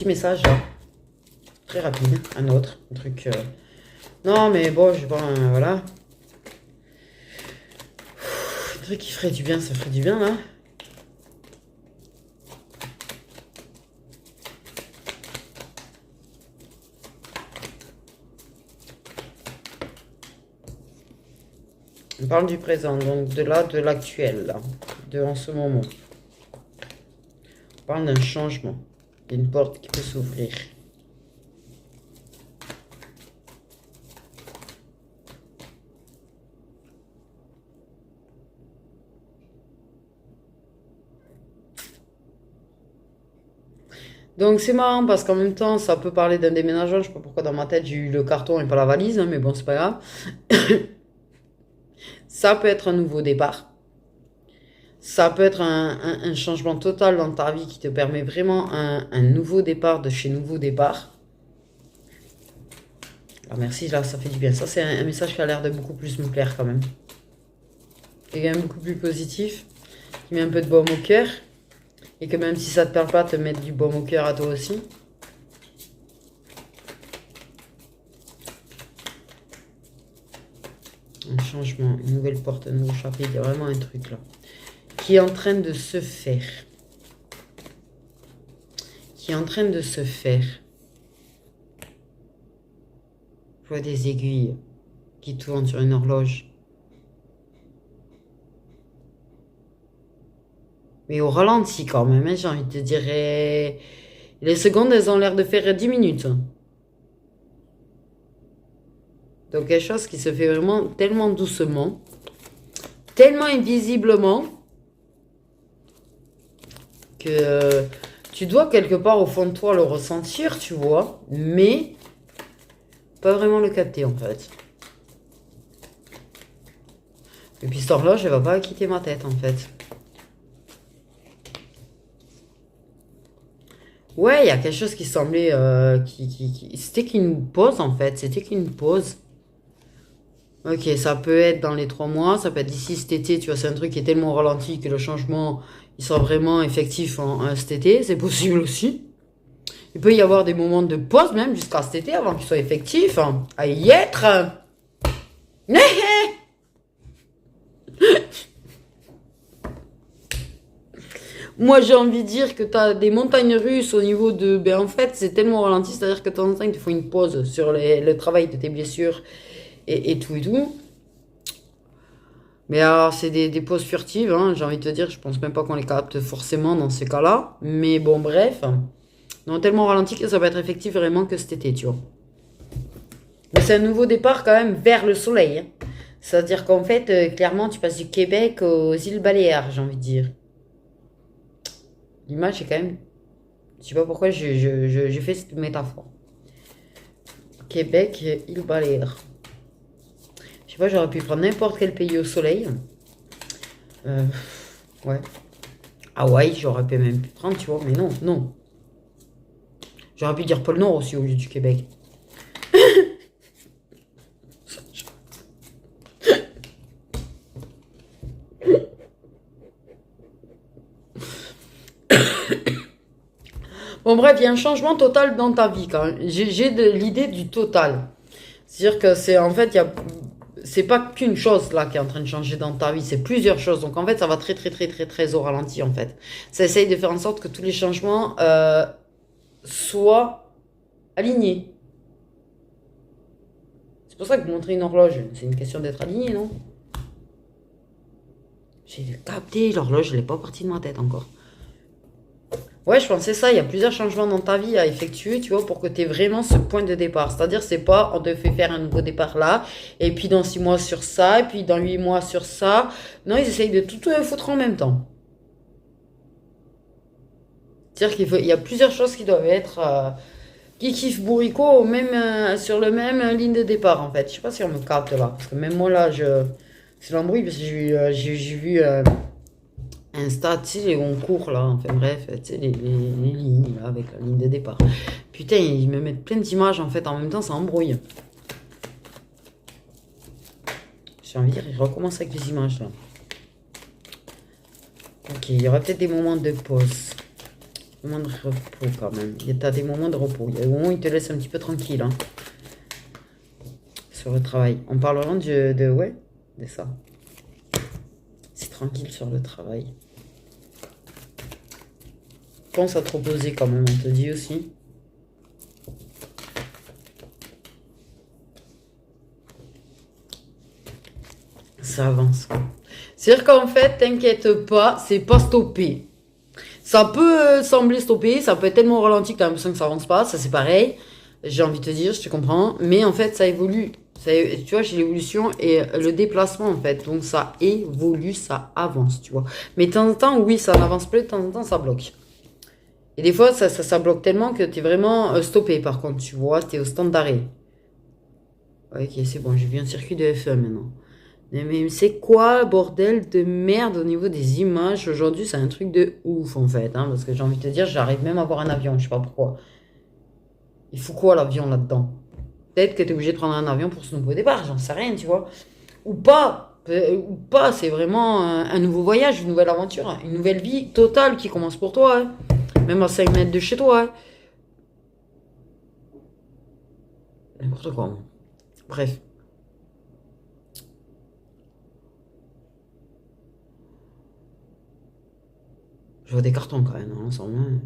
Petit message là, très rapide, un autre, un truc. Non mais bon, je vois, voilà. Un truc qui ferait du bien, ça ferait du bien là. On parle du présent, donc de là, de l'actuel, là, de en ce moment. On parle d'un changement, d'une porte qui peut s'ouvrir. Donc c'est marrant parce qu'en même temps, ça peut parler d'un déménagement. Je sais pas pourquoi dans ma tête j'ai eu le carton et pas la valise, hein, mais bon, c'est pas grave. Ça peut être un nouveau départ. Ça peut être un changement total dans ta vie qui te permet vraiment un nouveau départ de chez nouveau départ. Ah, merci, là, ça fait du bien. Ça, c'est un message qui a l'air de beaucoup plus me plaire quand même. Et quand même beaucoup plus positif, qui met un peu de baume au cœur. Et que même si ça te parle pas, te mettre du baume au cœur à toi aussi. Un changement, une nouvelle porte, un nouveau chapitre, il y a vraiment un truc là. Qui est en train de se faire. Qui est en train de se faire. Je vois des aiguilles qui tournent sur une horloge. Mais au ralenti quand même, hein, j'ai envie de te dire. Les secondes, elles ont l'air de faire 10 minutes. Donc quelque chose qui se fait vraiment tellement doucement, tellement invisiblement, que tu dois quelque part au fond de toi le ressentir, tu vois, mais pas vraiment le capter en fait. Et puis cette horloge, elle va pas quitter ma tête en fait. Ouais, il y a quelque chose qui semblait... C'était qu'une pause en fait, c'était qu'une pause. Ok, ça peut être dans les 3 mois, ça peut être d'ici cet été, tu vois, c'est un truc qui est tellement ralenti que le changement, il sera vraiment effectif cet été, c'est possible aussi. Il peut y avoir des moments de pause même jusqu'à cet été avant qu'il soit effectif, hein, à y être. Moi, j'ai envie de dire que tu as des montagnes russes au niveau de... Ben, en fait, c'est tellement ralenti, c'est-à-dire que de temps en temps, il te faut une pause sur le travail de tes blessures et tout et tout. Mais alors, c'est des pauses furtives, hein, j'ai envie de te dire. Je pense même pas qu'on les capte forcément dans ces cas-là. Mais bon, bref. Non, tellement ralenti que ça va être effectif vraiment que cet été, tu vois. Mais c'est un nouveau départ quand même vers le soleil, hein. C'est-à-dire qu'en fait, clairement, tu passes du Québec aux îles Baléares, j'ai envie de dire. L'image est quand même... Je sais pas pourquoi j'ai fait cette métaphore. Québec, îles Baléares. Je sais pas, j'aurais pu prendre n'importe quel pays au soleil. Ouais. Hawaï, j'aurais pu même pu prendre, tu vois, mais non, non. J'aurais pu dire pôle Nord aussi au lieu du Québec. Bon, bref, il y a un changement total dans ta vie quand même. J'ai l'idée du total. C'est-à-dire que c'est en fait, il y a, c'est pas qu'une chose là qui est en train de changer dans ta vie, c'est plusieurs choses. Donc en fait, ça va très très très très très au ralenti en fait. Ça essaye de faire en sorte que tous les changements soient alignés. C'est pour ça que vous montrez une horloge, c'est une question d'être aligné, non? J'ai capté, l'horloge, elle n'est pas partie de ma tête encore. Ouais, je pensais ça, il y a plusieurs changements dans ta vie à effectuer, tu vois, pour que tu aies vraiment ce point de départ. C'est-à-dire, c'est pas, on te fait faire un nouveau départ là, et puis dans 6 mois sur ça, et puis dans 8 mois sur ça. Non, ils essayent de tout foutre en même temps. C'est-à-dire il y a plusieurs choses qui doivent être, qui kiffent bourricot sur le même ligne de départ, en fait. Je sais pas si on me capte là, parce que même moi là, c'est l'embrouille, parce que j'ai vu... Insta, tu sais, on court là, enfin bref, tu sais, les lignes là, avec la ligne de départ. Putain, ils me mettent plein d'images en fait, en même temps, ça embrouille. J'ai envie de dire, ils recommencent avec les images là. Ok, il y aura peut-être des moments de pause. Moment de repos quand même. T'as des moments de repos. Il y a des moments où ils te laissent un petit peu tranquille, hein, sur le travail. On parle vraiment ouais, de ça. C'est tranquille sur le travail. Pense à te reposer quand même, on te dit aussi. Ça avance. C'est-à-dire qu'en fait, t'inquiète pas, c'est pas stoppé. Ça peut sembler stoppé, ça peut être tellement ralenti que t'as l'impression que ça avance pas, ça c'est pareil. J'ai envie de te dire, je te comprends. Mais en fait, ça évolue. Tu vois, j'ai l'évolution et le déplacement en fait. Donc ça évolue, ça avance, tu vois. Mais de temps en temps, oui, ça n'avance plus, de temps en temps, ça bloque. Et des fois, ça bloque tellement que t'es vraiment stoppé par contre, tu vois, t'es au stand d'arrêt. Ok, c'est bon, j'ai vu un circuit de F1 maintenant. Mais c'est quoi, bordel de merde au niveau des images? Aujourd'hui, c'est un truc de ouf, en fait. Hein, parce que j'ai envie de te dire, j'arrive même à voir un avion. Je sais pas pourquoi. Il faut quoi, l'avion, là-dedans? Peut-être que tu es obligé de prendre un avion pour ce nouveau départ. J'en sais rien, tu vois. Ou pas. Ou pas, c'est vraiment un nouveau voyage, une nouvelle aventure. Hein, une nouvelle vie totale qui commence pour toi. Hein, même à 5 mètres de chez toi. Hein. N'importe quoi. Hein. Bref. Je vois des cartons, quand même, hein, ensemble. Hein.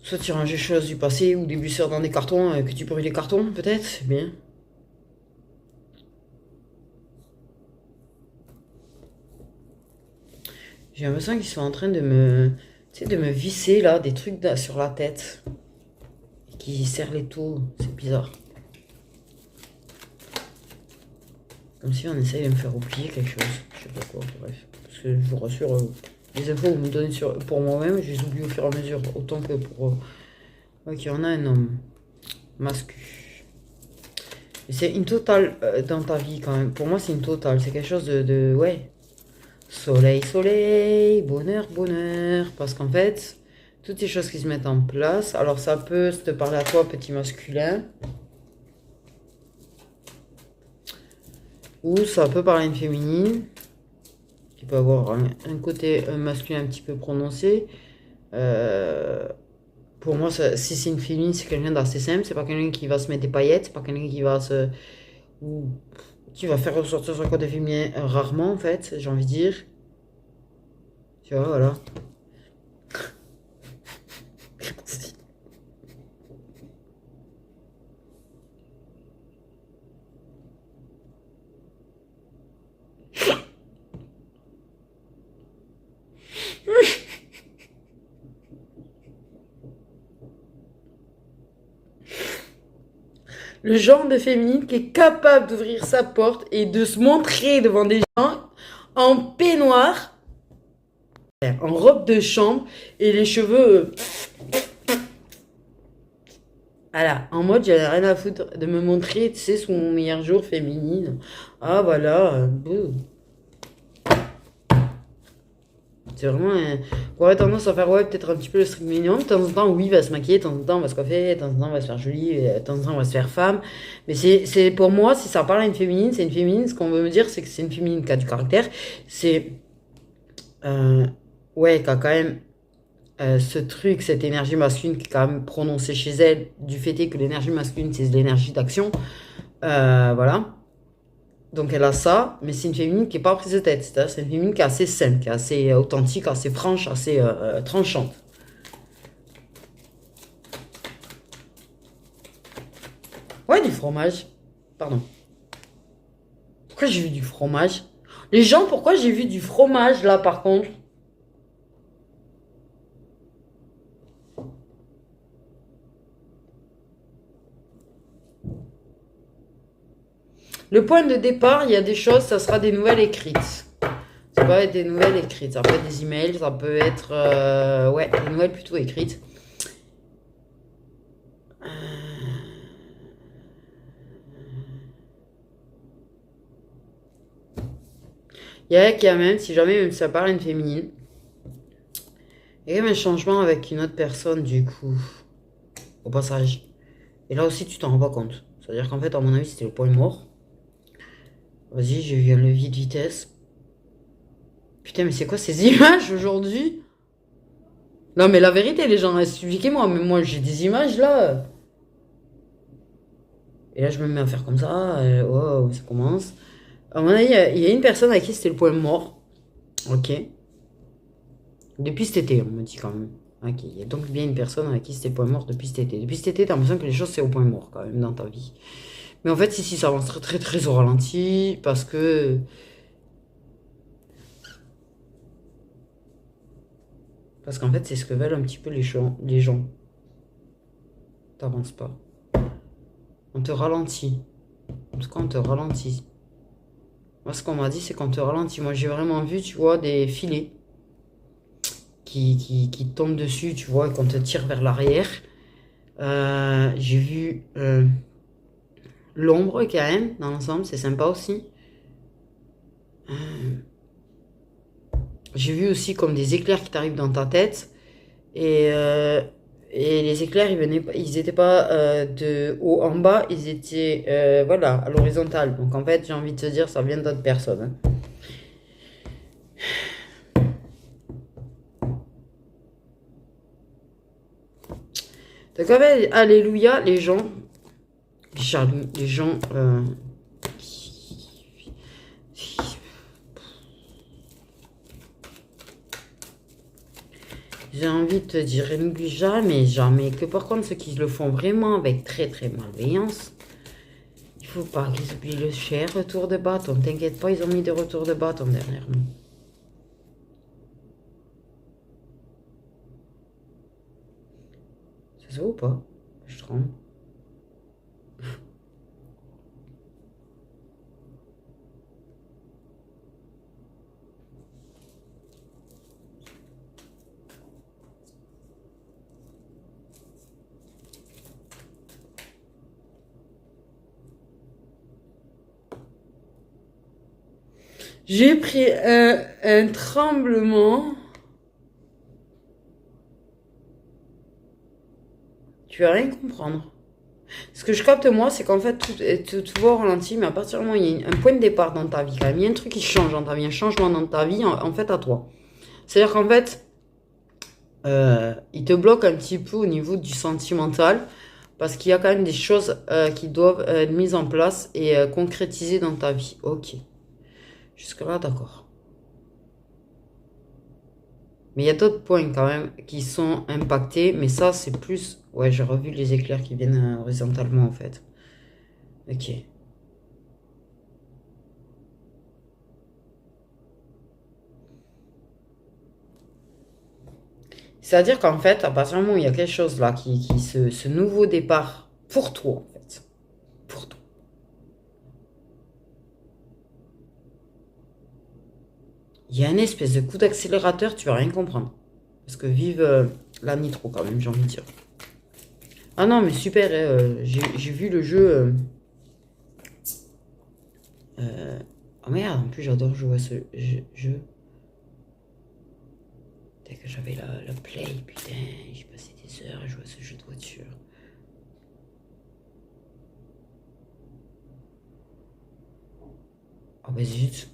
Soit tu ranges des choses du passé ou des blessures dans des cartons, que tu brûles les cartons, peut-être. Bien. J'ai l'impression qu'ils sont en train de de me visser là, des trucs sur la tête. Et qui serrent les taux. C'est bizarre. Comme si on essaye de me faire oublier quelque chose. Je sais pas quoi, bref. Parce que je vous rassure, les infos que vous me donnez pour moi-même, je les oublie au fur et à mesure. Autant que pour... Ok, on a un homme. Mascu. C'est une totale dans ta vie quand même. Pour moi, c'est une totale. C'est quelque chose ouais. Soleil, soleil, bonheur, bonheur. Parce qu'en fait, toutes ces choses qui se mettent en place. Alors, ça peut te parler à toi, petit masculin. Ou ça peut parler à une féminine. Qui peut avoir un côté masculin un petit peu prononcé. Pour moi, si c'est une féminine, c'est quelqu'un d'assez simple. C'est pas quelqu'un qui va se mettre des paillettes. C'est pas quelqu'un qui va ou qui va faire ressortir son côté féminin rarement, en fait, j'ai envie de dire. Tu vois, voilà. Le genre de féminine qui est capable d'ouvrir sa porte et de se montrer devant des gens en peignoir, en robe de chambre et les cheveux... voilà, en mode j'avais rien à foutre de me montrer, tu sais, sous mon meilleur jour féminine. Ah voilà, c'est vraiment... J'aurais tendance à faire, ouais, peut-être un petit peu le strict minimum. De temps en temps, oui, il va se maquiller, de temps en temps, on va se coiffer, de temps en temps, on va se faire jolie, de temps en temps, on va se faire femme. Mais c'est pour moi, si ça parle à une féminine, c'est une féminine. Ce qu'on veut me dire, c'est que c'est une féminine qui a du caractère. C'est... ouais, qui a quand même ce truc, cette énergie masculine qui est quand même prononcée chez elle, du fait est que l'énergie masculine, c'est l'énergie d'action. Voilà. Donc elle a ça, mais c'est une féminine qui n'est pas prise de tête. C'est une féminine qui est assez simple, qui est assez authentique, assez franche, assez tranchante. Ouais, du fromage. Pardon. Pourquoi j'ai vu du fromage? Les gens, pourquoi j'ai vu du fromage là par contre? Le point de départ, il y a des choses, ça sera des nouvelles écrites. Ça peut être des nouvelles écrites, ça peut être des emails, ça peut être ouais, des nouvelles plutôt écrites. Il y a quand même, si jamais même si ça parle à une féminine, il y a quand même un changement avec une autre personne du coup, au passage. Et là aussi, tu t'en rends pas compte. C'est-à-dire qu'en fait, à mon avis, c'était le point mort. Vas-y, j'ai eu un levier de vitesse. Putain, mais c'est quoi ces images aujourd'hui? Non, mais la vérité, les gens, expliquez-moi. Mais moi, j'ai des images là. Et là, je me mets à faire comme ça. Oh, ça commence. À mon avis, il y a une personne à qui c'était le point mort. Ok. Depuis cet été, on me dit quand même. Ok. Il y a donc bien une personne à qui c'était le point mort depuis cet été. Depuis cet été, t'as l'impression que les choses, c'est au point mort quand même dans ta vie. Mais en fait, ici, ça avance très, très, très au ralenti. Parce que. Parce qu'en fait, c'est ce que veulent un petit peu les gens. Les gens. T'avances pas. On te ralentit. En tout cas, on te ralentit. Moi, ce qu'on m'a dit, c'est qu'on te ralentit. Moi, j'ai vraiment vu, tu vois, des filets qui te tombent dessus, tu vois, et qu'on te tire vers l'arrière. J'ai vu l'ombre quand même, dans l'ensemble, c'est sympa aussi. Euh, j'ai vu aussi comme des éclairs qui t'arrivent dans ta tête. Et, euh, et les éclairs, ils étaient pas de haut en bas, ils étaient voilà, à l'horizontale. Donc en fait, j'ai envie de te dire, ça vient d'autres personnes, hein. Donc en fait, alléluia, les gens jaloux, les gens j'ai envie de te dire, n'oublie jamais, jamais que par contre ceux qui le font vraiment avec très très malveillance, il faut pas qu'ils oublient le cher retour de bâton. T'inquiète pas, ils ont mis des retours de bâton dernièrement. Ça se voit ou pas? Je tremble. J'ai pris un tremblement. Tu vas rien comprendre. Ce que je capte moi, c'est qu'en fait, tout va au ralenti, mais à partir du moment où il y a un point de départ dans ta vie, quand même, il y a un truc qui change dans ta vie, un changement dans ta vie, en fait, à toi. C'est-à-dire qu'en fait, il te bloque un petit peu au niveau du sentimental, parce qu'il y a quand même des choses qui doivent être mises en place et concrétisées dans ta vie. Ok. Jusque-là, d'accord. Mais il y a d'autres points quand même qui sont impactés, mais ça, c'est plus. Ouais, j'ai revu les éclairs qui viennent horizontalement en fait. Ok. C'est-à-dire qu'en fait, à partir du moment où il y a quelque chose là, ce nouveau départ pour toi, en fait. Pour toi. Il y a une espèce de coup d'accélérateur, tu vas rien comprendre. Parce que vive la nitro quand même, j'ai envie de dire. Ah non, mais super, hein, j'ai vu le jeu. Oh merde, en plus j'adore jouer à ce jeu. Dès que j'avais la play, putain, j'ai passé des heures à jouer à ce jeu de voiture. Oh bah zut.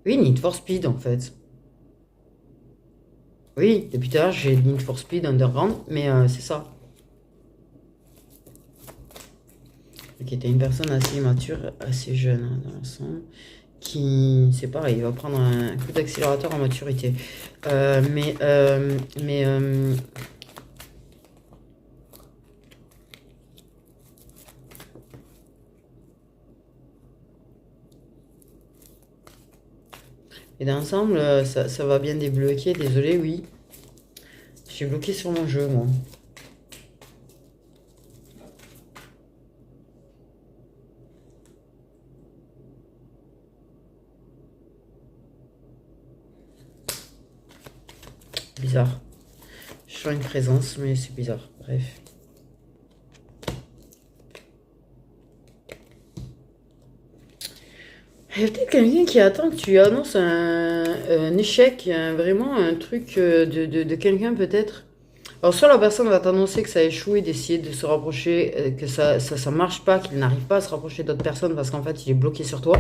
Oui, Need for Speed en fait. Oui, depuis tout à l'heure j'ai Need for Speed Underground, mais c'est ça. Ok, t'as une personne assez mature, assez jeune hein, dans l'ensemble, qui, c'est pareil, il va prendre un coup d'accélérateur en maturité. Mais et d'ensemble, ça va bien débloquer. Désolé, oui. J'ai bloqué sur mon jeu, moi. Bizarre. Je sens une présence, mais c'est bizarre. Bref. Il y a peut-être quelqu'un qui attend que tu annonces un échec, vraiment un truc de quelqu'un peut-être. Alors soit la personne va t'annoncer que ça a échoué, d'essayer de se rapprocher, que ça marche pas, qu'il n'arrive pas à se rapprocher d'autres personnes parce qu'en fait il est bloqué sur toi.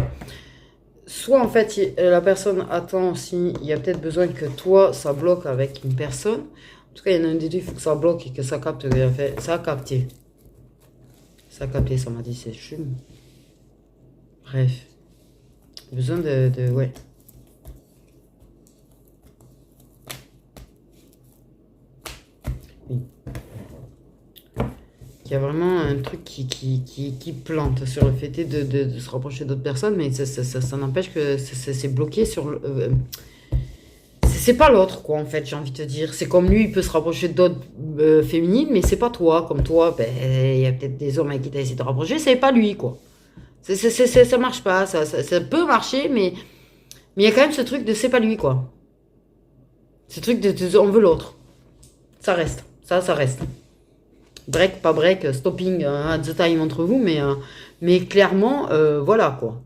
soit en fait, la personne attend aussi, il y a peut-être besoin que toi, ça bloque avec une personne. En tout cas, il y en a un des deux, il faut que ça bloque et que ça capte. Ça a capté. Ça a capté, ça m'a dit, c'est chum. Bref. Besoin ouais. Oui. Il y a vraiment un truc qui plante sur le fait de se rapprocher d'autres personnes, mais ça n'empêche que c'est bloqué sur c'est pas l'autre, quoi, en fait, j'ai envie de te dire. C'est comme lui, il peut se rapprocher d'autres féminines, mais c'est pas toi. Comme toi, ben, il y a peut-être des hommes avec qui t'as essayé de te rapprocher, c'est pas lui, quoi. Ça marche pas, ça peut marcher, mais il y a quand même ce truc de c'est pas lui, quoi. Ce truc on veut l'autre. Ça reste, ça reste. Break, pas break, stopping, at the time entre vous, mais clairement, voilà, quoi.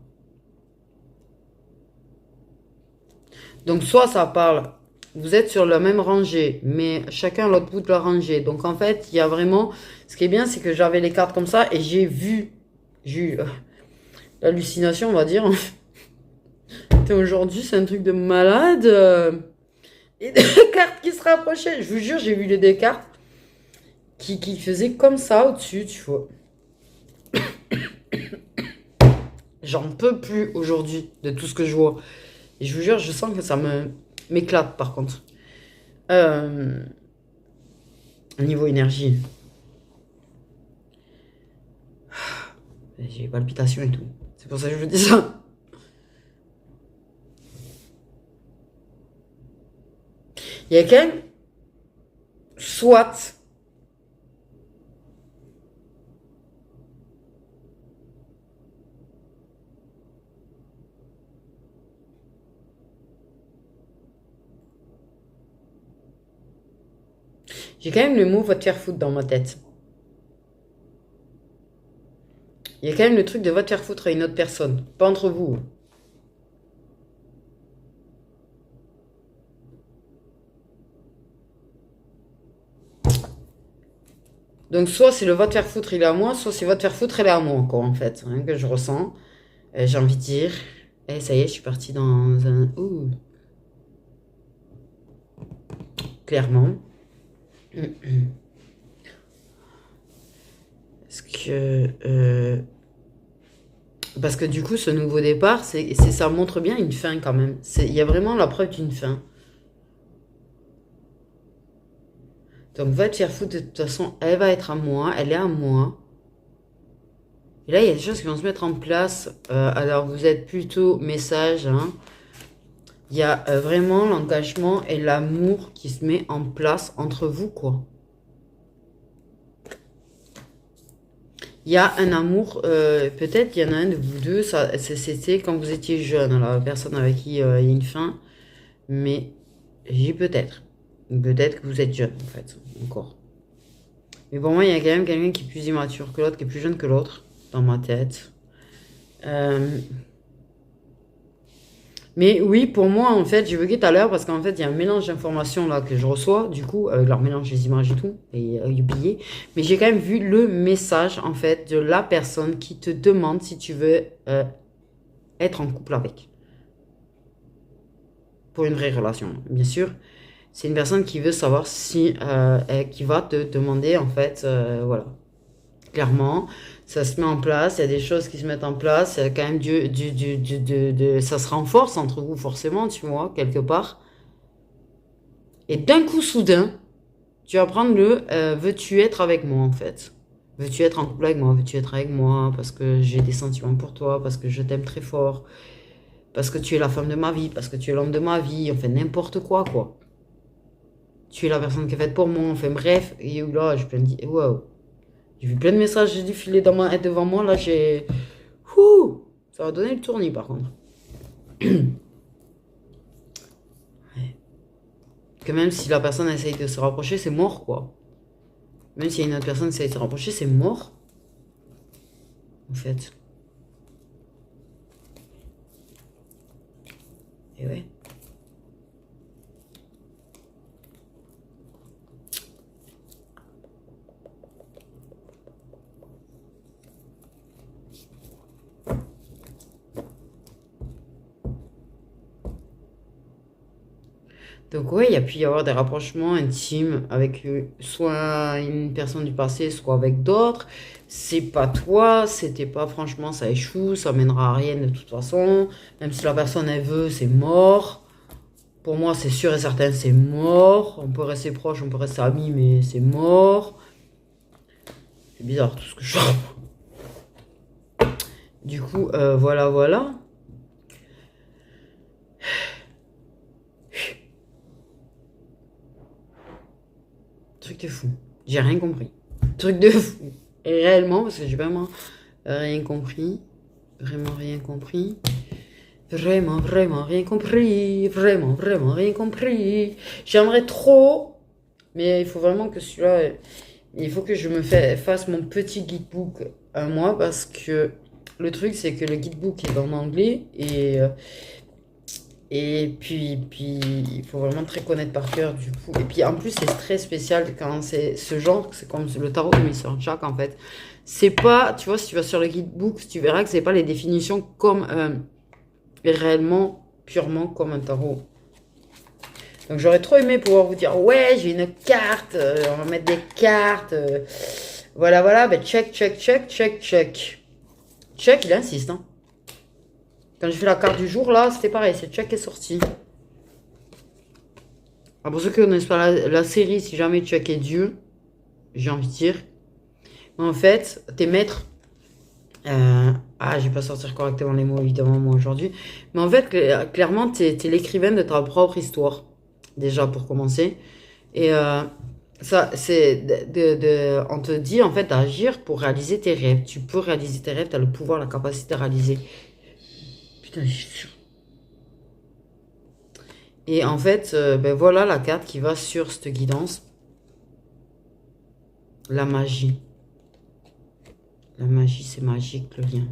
Donc, soit ça parle, vous êtes sur la même rangée, mais chacun à l'autre bout de la rangée. Donc, en fait, il y a vraiment. Ce qui est bien, c'est que j'avais les cartes comme ça et j'ai eu l'hallucination, on va dire. Aujourd'hui, c'est un truc de malade. Et des cartes qui se rapprochaient. Je vous jure, j'ai vu les des cartes qui faisaient comme ça au-dessus, tu vois. J'en peux plus aujourd'hui de tout ce que je vois. Et je vous jure, je sens que ça m'éclate par contre. Niveau énergie. J'ai des palpitations et tout. C'est pour ça que je vous dis ça. Il y a quand même, soit, j'ai quand même le mot va te faire foutre dans ma tête. Il y a quand même le truc de va te faire foutre à une autre personne, pas entre vous. Donc soit c'est le va te faire foutre, il est à moi, soit c'est va te faire foutre, elle est à moi, quoi, en fait, hein, que je ressens. J'ai envie de dire. Et ça y est, je suis partie dans un. Ouh, clairement. Parce que. Parce que du coup, ce nouveau départ, ça montre bien une fin quand même. Il y a vraiment la preuve d'une fin. Donc va te faire foutre, de toute façon, elle va être à moi, elle est à moi. Et là, il y a des choses qui vont se mettre en place. Alors, vous êtes plutôt message, hein. Il y a vraiment l'engagement et l'amour qui se met en place entre vous, quoi. Il y a un amour, peut-être il y en a un de vous deux, c'était quand vous étiez jeune, la personne avec qui il y a une fin, mais j'ai peut-être. Peut-être que vous êtes jeune, en fait, encore. Mais pour moi, il y a quand même quelqu'un qui est plus immature que l'autre, qui est plus jeune que l'autre, dans ma tête. Euh, Mais oui, pour moi, en fait, j'ai bugué tout à l'heure parce qu'en fait, il y a un mélange d'informations là que je reçois, du coup, avec leur mélange des images et tout, et oublié. Mais j'ai quand même vu le message, en fait, de la personne qui te demande si tu veux être en couple avec. Pour une vraie relation, bien sûr. C'est une personne qui veut savoir si, qui va te demander, en fait, voilà. Clairement, ça se met en place, il y a des choses qui se mettent en place, il y a quand même ça se renforce entre vous forcément, tu vois, quelque part. Et d'un coup soudain, tu vas prendre le veux-tu être avec moi en fait? Veux-tu être en couple avec moi? Veux-tu être avec moi? Parce que j'ai des sentiments pour toi, parce que je t'aime très fort, parce que tu es la femme de ma vie, parce que tu es l'homme de ma vie, enfin n'importe quoi quoi. Tu es la personne qui est faite pour moi, enfin bref. Et là, je me dis, waouh. J'ai vu plein de messages défiler devant moi, là j'ai. Ouh, ça va donner le tournis par contre. Que même si la personne essaye de se rapprocher, c'est mort quoi. Même s'il y a une autre personne qui essaye de se rapprocher, c'est mort. En fait. Et ouais. Donc ouais, il y a pu y avoir des rapprochements intimes avec soit une personne du passé, soit avec d'autres. C'est pas toi, c'était pas franchement, ça échoue, ça mènera à rien de toute façon. Même si la personne elle veut, c'est mort. Pour moi, c'est sûr et certain, c'est mort. On peut rester proche, on peut rester amis, mais c'est mort. C'est bizarre tout ce que je fais. Du coup, voilà, voilà. Truc de fou. J'ai rien compris. Truc de fou. Et réellement, parce que j'ai vraiment rien compris. Vraiment rien compris. Vraiment, vraiment rien compris. Vraiment, vraiment rien compris. J'aimerais trop. Mais il faut vraiment que celui-là. Il faut que je me fasse mon petit guidebook à moi. Parce que le truc, c'est que le guidebook est en anglais. Et puis, il faut vraiment très connaître par cœur, du coup. Et puis, en plus, c'est très spécial quand c'est ce genre, c'est comme le tarot de Mister Jack, en fait. C'est pas, tu vois, si tu vas sur le guidebook, tu verras que c'est pas les définitions comme, réellement, purement comme un tarot. Donc, j'aurais trop aimé pouvoir vous dire, ouais, j'ai une carte, on va mettre des cartes, voilà, voilà, ben, check, check, check, check, check. Check, il insiste, hein. Quand j'ai fait la carte du jour, là, c'était pareil, c'est check est sorti. Alors pour ceux qui ne connaissent pas la série, si jamais tu as qu'est Dieu, j'ai envie de dire. En fait, tes maîtres. Je vais pas sortir correctement les mots évidemment moi aujourd'hui. Mais en fait, clairement, t'es l'écrivain de ta propre histoire. Déjà pour commencer. Et ça, c'est on te dit en fait d'agir pour réaliser tes rêves. Tu peux réaliser tes rêves, tu as le pouvoir, la capacité de réaliser. Putain, je suis sûr. Et en fait, ben voilà la carte qui va sur cette guidance. La magie. La magie, c'est magique, le lien.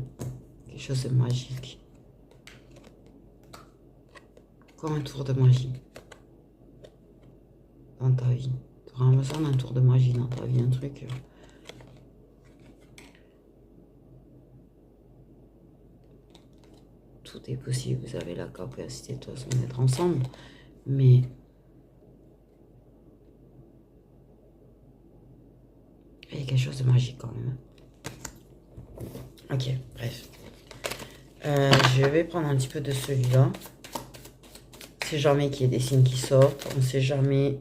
Quelque chose de magique. Comme un tour de magie. Dans ta vie. Tu auras besoin d'un tour de magie dans ta vie. Un truc. Tout est possible. Vous avez la capacité de toute façon d'être ensemble. Mais il y a quelque chose de magique quand même. Ok, bref. Je vais prendre un petit peu de celui-là. On sait jamais qu'il y ait des signes qui sortent. On sait jamais.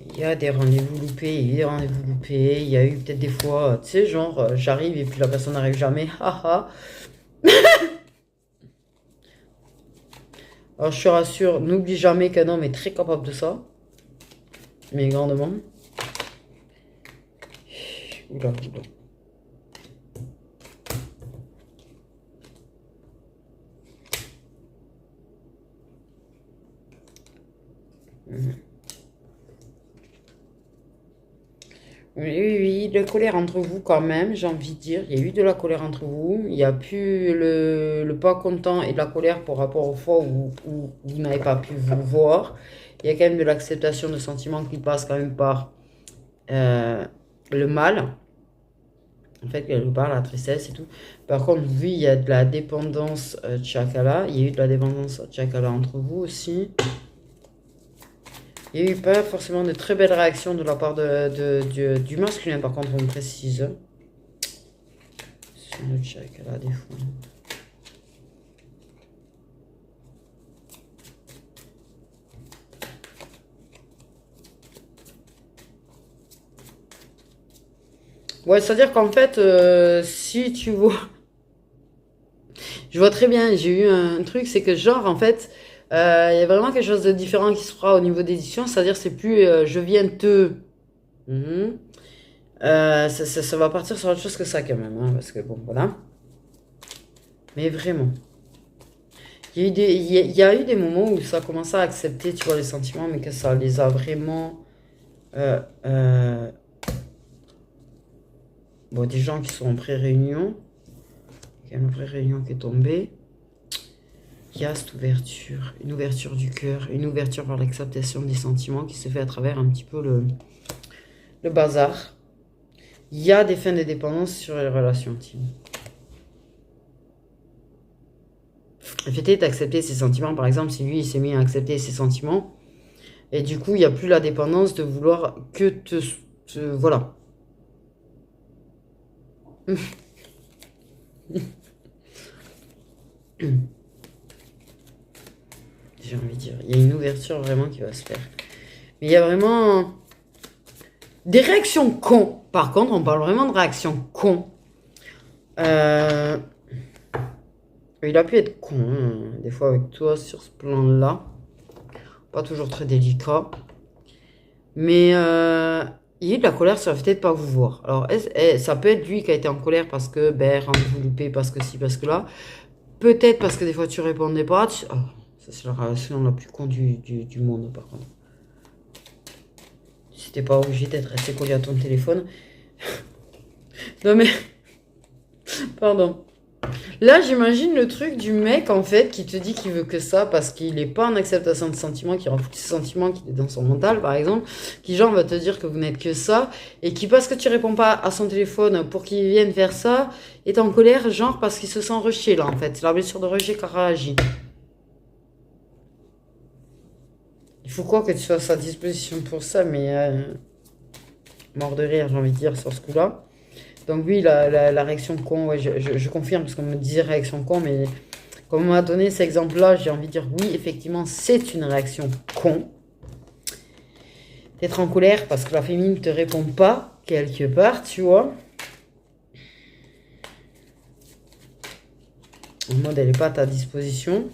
Il y a des rendez-vous loupés, il y a eu des rendez-vous loupés. Il y a eu peut-être des fois, tu sais, genre, j'arrive et puis la personne n'arrive jamais. Haha. Alors je te rassure, n'oublie jamais qu'un homme est très capable de ça. Mais grandement. Oula, oula. Oui, oui, oui, de la colère entre vous quand même, j'ai envie de dire. Il y a eu de la colère entre vous. Il y a plus le pas content et de la colère par rapport aux fois où vous n'avez pas pu vous voir. Il y a quand même de l'acceptation de sentiments qui passent quand même par euh, le mal. En fait, quelque part, la tristesse et tout. Par contre, oui, il y a de la dépendance Chakala. Il y a eu de la dépendance Chakala entre vous aussi. Il n'y a eu pas forcément de très belles réactions de la part du masculin, par contre, on me précise. Sur le Chakala, des fois. Ouais, c'est-à-dire qu'en fait, si tu vois... Je vois très bien, j'ai eu un truc, c'est que genre, en fait, il y a vraiment quelque chose de différent qui se fera au niveau d'édition, c'est-à-dire c'est plus je viens te... Mhm. Ça va partir sur autre chose que ça quand même, hein, parce que bon, voilà. Mais vraiment. Il y a eu des moments où ça a commencé à accepter, tu vois, les sentiments, mais que ça les a vraiment... euh, euh, bon, des gens qui sont en pré-réunion. Il y a une pré-réunion qui est tombée. Il y a cette ouverture, une ouverture du cœur, une ouverture vers l'acceptation des sentiments qui se fait à travers un petit peu le bazar. Il y a des fins de dépendance sur les relations intimes. Le fait est d'accepter ses sentiments. Par exemple, si lui, il s'est mis à accepter ses sentiments, et du coup, il n'y a plus la dépendance de vouloir que voilà. J'ai envie de dire, il y a une ouverture vraiment qui va se faire. Mais il y a vraiment des réactions cons. Par contre, on parle vraiment de réactions cons. Il a pu être con, hein, des fois avec toi sur ce plan-là. Pas toujours très délicat. Mais il y a eu de la colère sur le fait de pas vous voir. Alors, ça peut être lui qui a été en colère parce que, ben, rendez-vous loupé, parce que si, parce que là. Peut-être parce que des fois tu répondais pas. Oh, ça, c'est la relation la plus con du monde, par contre. Si t'es pas obligé d'être resté collé à ton téléphone. Non, mais. Pardon. Là, j'imagine le truc du mec, en fait, qui te dit qu'il veut que ça parce qu'il est pas en acceptation de sentiments, qui rend fou ses sentiments, qui est dans son mental, par exemple, qui, genre, va te dire que vous n'êtes que ça, et qui, parce que tu réponds pas à son téléphone pour qu'il vienne faire ça, est en colère, genre, parce qu'il se sent rejeté, là, en fait. C'est la blessure de rejet qui a réagi. Il faut croire que tu sois à sa disposition pour ça, mais mort de rire, j'ai envie de dire, sur ce coup-là. Donc oui, la réaction con, ouais, je confirme, parce qu'on me disait réaction con, mais comme on m'a donné cet exemple-là, j'ai envie de dire oui, effectivement, c'est une réaction con. D'être en colère parce que la féminine ne te répond pas, quelque part, tu vois. En mode, elle n'est pas à ta disposition.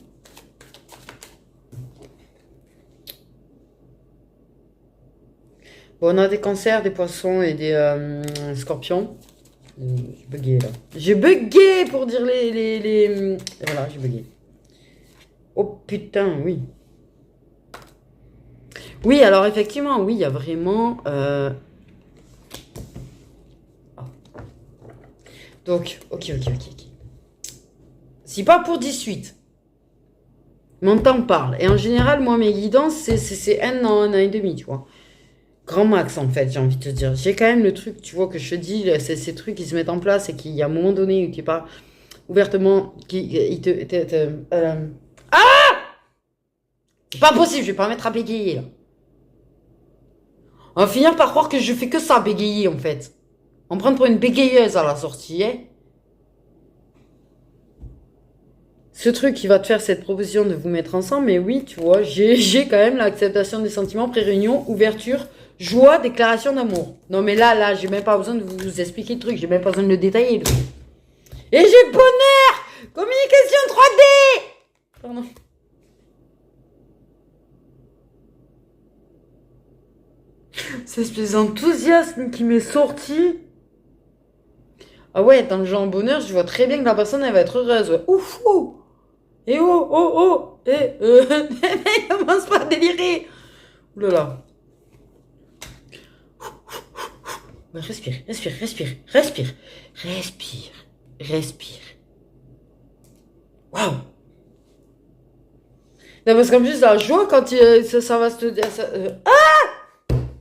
Bon, on a des cancers, des poissons et des scorpions. J'ai bugué là. J'ai bugué pour dire les... Voilà, j'ai bugué. Oh putain, oui. Oui, alors effectivement, oui, il y a vraiment... Donc, ok. Si pas pour 18. Mon temps parle. Et en général, moi, mes guidances, c'est un an et demi, tu vois. Grand max, en fait, j'ai envie de te dire. J'ai quand même le truc, tu vois, que je te dis, c'est ces trucs qui se mettent en place et qui, à un moment donné, qui pas ouvertement, c'est pas possible, je vais pas mettre à bégayer, là. On va finir par croire que je fais que ça, bégayer, en fait. On me prend pour une bégayeuse à la sortie, hein. Ce truc qui va te faire cette proposition de vous mettre ensemble, mais oui, tu vois, j'ai quand même l'acceptation des sentiments, pré-réunion, ouverture, joie, déclaration d'amour. Non, mais là, j'ai même pas besoin de vous expliquer le truc, j'ai même pas besoin de le détailler, le truc. Et j'ai bonheur! Communication 3D! Pardon. Cette espèce d'enthousiasme qui m'est sorti. Ah ouais, dans le genre bonheur, je vois très bien que la personne, elle va être heureuse. Ouais. Ouf, ouh. Et mais commence pas à délirer. Ouh là là. Respire. Waouh. Non, parce qu'en plus, la joie, quand ça va se dire...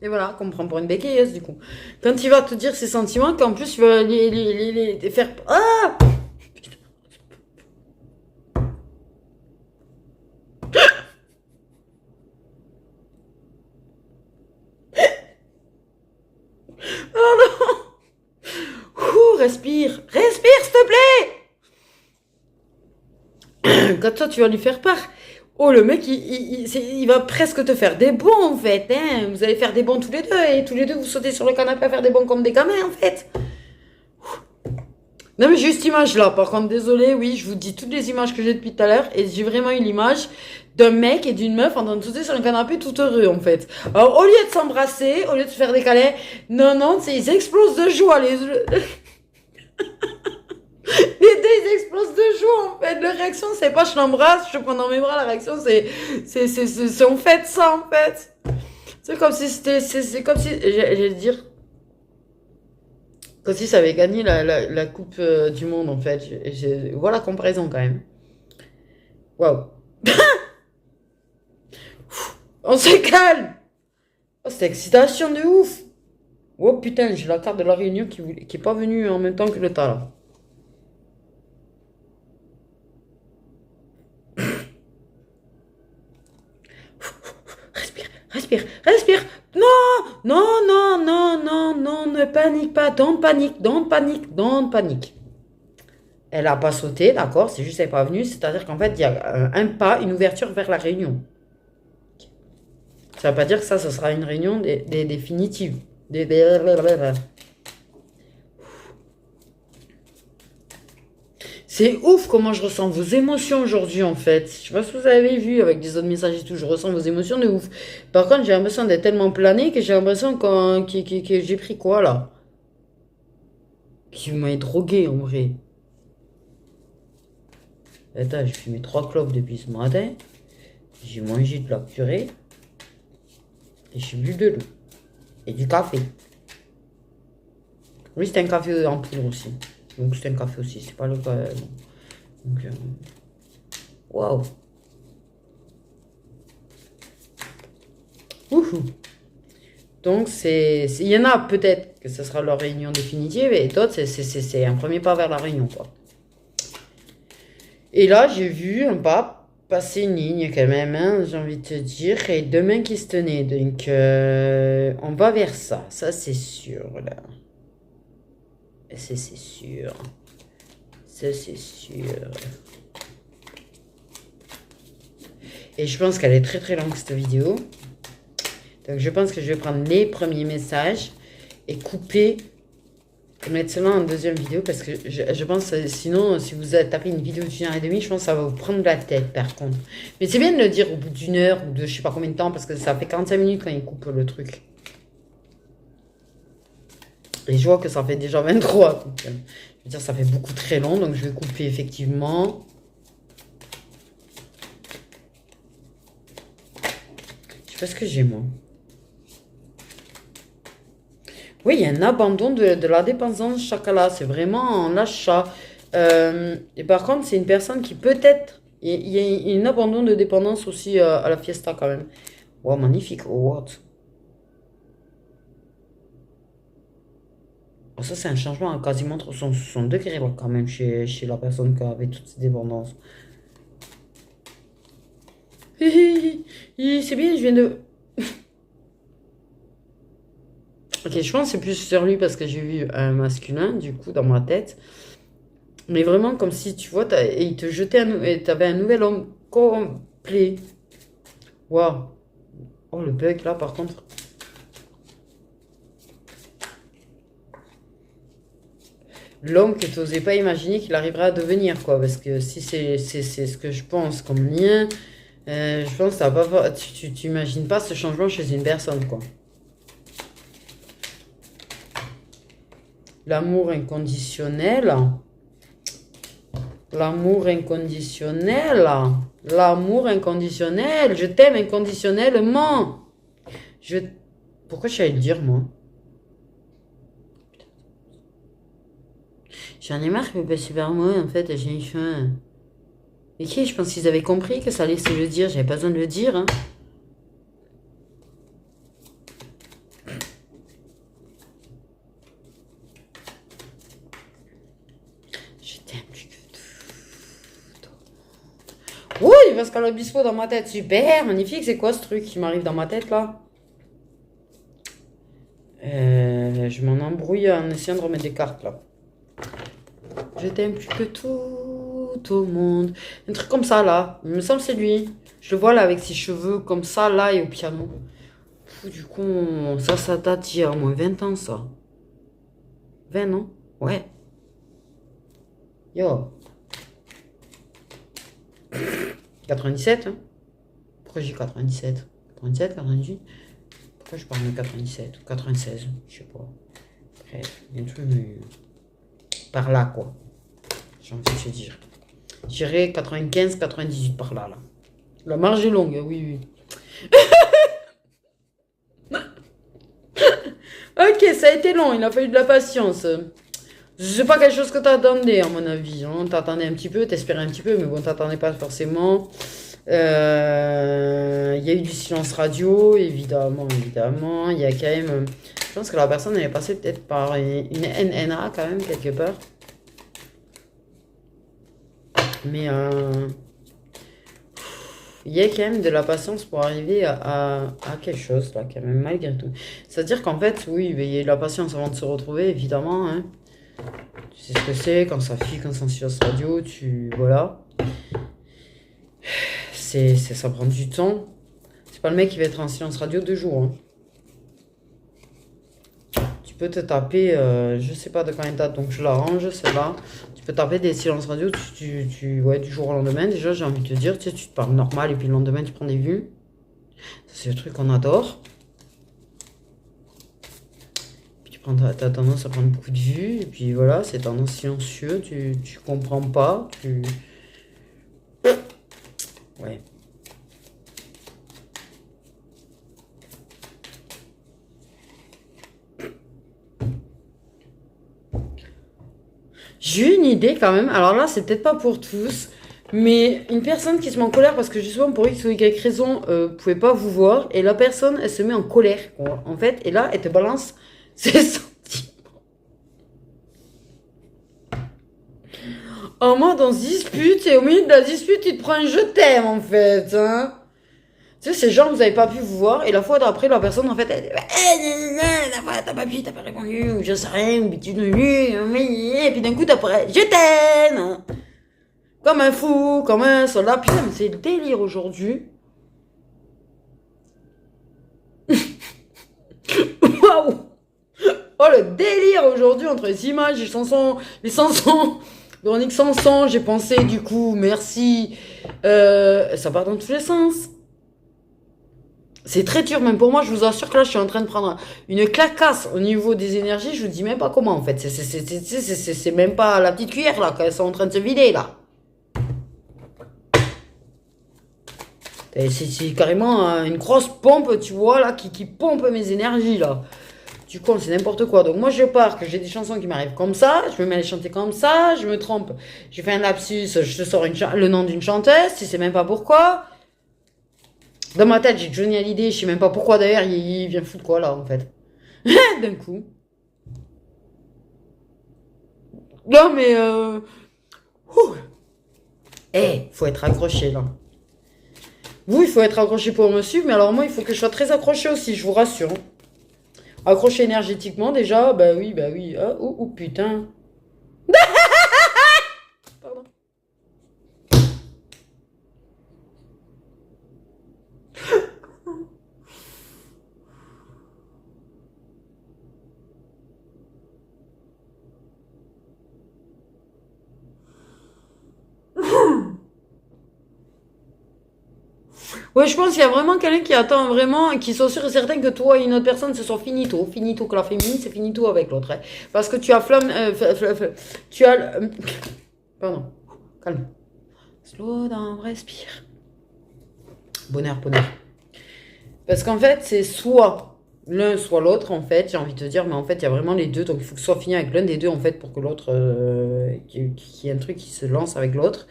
Et voilà, qu'on me prend pour une béquilleuse, du coup. Quand il va te dire ses sentiments, qu'en plus, il va les faire... Ah. Oh non. Ouh, respire, s'il te plaît. Quand toi, tu vas lui faire part. Oh, le mec, il va presque te faire des bons, en fait. Hein. Vous allez faire des bons tous les deux. Et tous les deux, vous sautez sur le canapé à faire des bons comme des gamins, en fait. Non, mais j'ai eu cette image-là. Par contre, désolé, oui, je vous dis toutes les images que j'ai depuis tout à l'heure. Et j'ai vraiment eu l'image d'un mec et d'une meuf en train de sauter sur un canapé tout heureux, en fait. Alors, au lieu de s'embrasser, au lieu de se faire des câlins, non, ils explosent de joie, les deux, ils explosent de joie, en fait. La réaction, c'est pas je l'embrasse, je prends dans mes bras. La réaction, c'est on fait ça, en fait. C'est comme si c'est comme si, j'allais dire, comme si ça avait gagné la Coupe du Monde, en fait. Voilà la comparaison, quand même. Waouh. On se calme. Oh, c'était excitation de ouf. Oh putain, j'ai la carte de la réunion qui est pas venue en même temps que le tas, là. Respire, respire. Non, non, non, non, non, non, ne panique pas. Don't panique, don't panique, don't panique. Elle n'a pas sauté, d'accord, c'est juste qu'elle n'est pas venue. C'est-à-dire qu'en fait, il y a un pas, une ouverture vers la réunion. Ça ne veut pas dire que ça sera une réunion définitive. C'est ouf comment je ressens vos émotions aujourd'hui en fait. Je sais pas si vous avez vu avec des autres messages et tout, je ressens vos émotions de ouf. Par contre, j'ai l'impression d'être tellement plané que j'ai l'impression que j'ai pris quoi là? Qui m'a drogué en vrai. Attends, j'ai fumé 3 clopes depuis ce matin. J'ai mangé de la purée. Et j'ai bu de l'eau. Et du café. Oui, c'est un café en poudre aussi. Donc c'est un café aussi, c'est pas le cas. Donc, waouh. Wouhou. Donc il y en a peut-être que ce sera leur réunion définitive et d'autres c'est un premier pas vers la réunion quoi. Et là j'ai vu un pas passer une ligne quand même, hein, j'ai envie de te dire, et deux mains qui se tenaient. Donc on va vers ça c'est sûr là. C'est sûr. Ça c'est sûr. Et je pense qu'elle est très très longue cette vidéo. Donc je pense que je vais prendre les premiers messages et couper et mettre cela en deuxième vidéo parce que je pense sinon si vous avez tapé une vidéo d'1h30, je pense que ça va vous prendre la tête par contre. Mais c'est bien de le dire au bout d'une heure ou de je sais pas combien de temps parce que ça fait 45 minutes quand il coupe le truc. Et je vois que ça fait déjà 23. Donc, je veux dire ça fait beaucoup très long donc je vais couper effectivement. Je sais pas ce que j'ai moi. Oui, il y a un abandon de la dépendance Chakala. C'est vraiment un achat. Et par contre, c'est une personne qui peut-être... Il y a un abandon de dépendance aussi à la fiesta quand même. Wow, magnifique. Oh, what? Oh, ça, c'est un changement à quasiment 360 degrés là, quand même chez la personne qui avait toutes ces dépendances. C'est bien, je viens de... Ok, je pense que c'est plus sur lui parce que j'ai vu un masculin, du coup, dans ma tête. Mais vraiment comme si, tu vois, et il te jetait t'avais un nouvel homme complet. Waouh. Oh, le bug, là, par contre. L'homme que tu n'osais pas imaginer qu'il arriverait à devenir, quoi. Parce que si c'est ce que je pense comme lien, je pense que ça va pas... Tu n'imagines pas ce changement chez une personne, quoi. L'amour inconditionnel. L'amour inconditionnel. L'amour inconditionnel. Je t'aime inconditionnellement. Pourquoi je allais le dire, moi? J'en ai marre que me passer vers moi, en fait, j'ai eu faim. Ok, je pense qu'ils avaient compris que ça allait se le dire. J'avais pas besoin de le dire, hein. Oui, Pascal Obispo dans ma tête. Super, magnifique. C'est quoi ce truc qui m'arrive dans ma tête là? Je m'en embrouille en essayant de remettre des cartes là. Je t'aime plus que tout au monde. Un truc comme ça là. Il me semble que c'est lui. Je le vois là avec ses cheveux comme ça là et au piano. Du coup, ça date d'il y a au moins 20 ans ça. 20 non? Ouais. Yo. 97, hein? Pourquoi j'ai 97? 97, 98? Pourquoi je parle de 97 ou 96? Je sais pas. Bref, il y a un truc par là, quoi. J'ai envie de te dire. J'irai 95, 98 par là, là. La marge est longue, oui, oui. Ok, ça a été long, il a fallu de la patience. C'est pas quelque chose que t'attendais, à mon avis. Hein. T'attendais un petit peu, t'espérais un petit peu, mais bon, t'attendais pas forcément. Il y a eu du silence radio, évidemment, évidemment. Il y a quand même... Je pense que la personne, elle est passée peut-être par une NNA, quand même, quelque part. Mais... Il y a quand même de la patience pour arriver à quelque chose, là, quand même, malgré tout. C'est-à-dire qu'en fait, oui, il y a de la patience avant de se retrouver, évidemment, hein. Tu sais ce que c'est, quand ça file, quand ça en silence radio, voilà. Ça prend du temps. C'est pas le mec qui va être en silence radio 2 jours, hein. Tu peux te taper, je sais pas de quand il date, donc je l'arrange, celle-là. Tu peux taper des silences radio ouais, du jour au lendemain. Déjà, j'ai envie de te dire, tu sais, tu te parles normal et puis le lendemain, tu prends des vues. Ça, c'est le truc qu'on adore. Puis t'as tendance à prendre beaucoup de vues, et puis voilà, c'est tendance silencieux, tu comprends pas, Ouais. J'ai une idée quand même. Alors là, c'est peut-être pas pour tous, mais une personne qui se met en colère parce que justement pour X ou Y raison, vous pouvez pas vous voir, et la personne, elle se met en colère, quoi, en fait, et là, elle te balance ses sentiments. En mode, on se dispute, et au milieu de la dispute, il te prend un je t'aime, en fait, hein. Tu sais, c'est genre, vous avez pas pu vous voir, et la fois d'après, la personne, en fait, elle dit, t'as pas pu, t'as pas répondu, ou je sais rien, ou tu et puis d'un coup, t'as je t'aime! Comme un fou, comme un soldat. Putain, mais c'est le délire aujourd'hui. Waouh! Oh, le délire aujourd'hui entre les images, les chansons. Véronique Sanson, j'ai pensé, du coup, merci. Ça part dans tous les sens. C'est très dur, même pour moi, je vous assure que là, je suis en train de prendre une clacasse au niveau des énergies, je vous dis même pas comment, en fait. C'est même pas la petite cuillère, là, qu'elles sont en train de se vider, là. C'est carrément une grosse pompe, tu vois, là, qui pompe mes énergies, là. Du coup, c'est n'importe quoi. Donc, moi, je pars, que j'ai des chansons qui m'arrivent comme ça, je me mets à les chanter comme ça, je me trompe. J'ai fait un lapsus, je te sors le nom d'une chanteuse, tu sais même pas pourquoi. Dans ma tête, j'ai Johnny Hallyday, je sais même pas pourquoi d'ailleurs, il vient foutre quoi, là, en fait. D'un coup. Non, mais faut être accroché, là. Vous, il faut être accroché pour me suivre, mais alors moi, il faut que je sois très accroché aussi, je vous rassure. Accroché énergétiquement, déjà, bah oui, bah oui. Ah, oh, putain. Pardon. Ouais, je pense qu'il y a vraiment quelqu'un qui attend vraiment, qui soit sûr et certain que toi et une autre personne, ce soit finito. Finito, que la féminine, c'est finito avec l'autre, hein. Parce que tu as flamme. Tu as. Pardon. Calme. Slow down, respire. Bonheur, bonheur. Parce qu'en fait, c'est soit l'un, soit l'autre, en fait, j'ai envie de te dire, mais en fait, il y a vraiment les deux. Donc, il faut que ce soit fini avec l'un des deux, en fait, pour que l'autre. Qu'il y ait un truc qui se lance avec l'autre.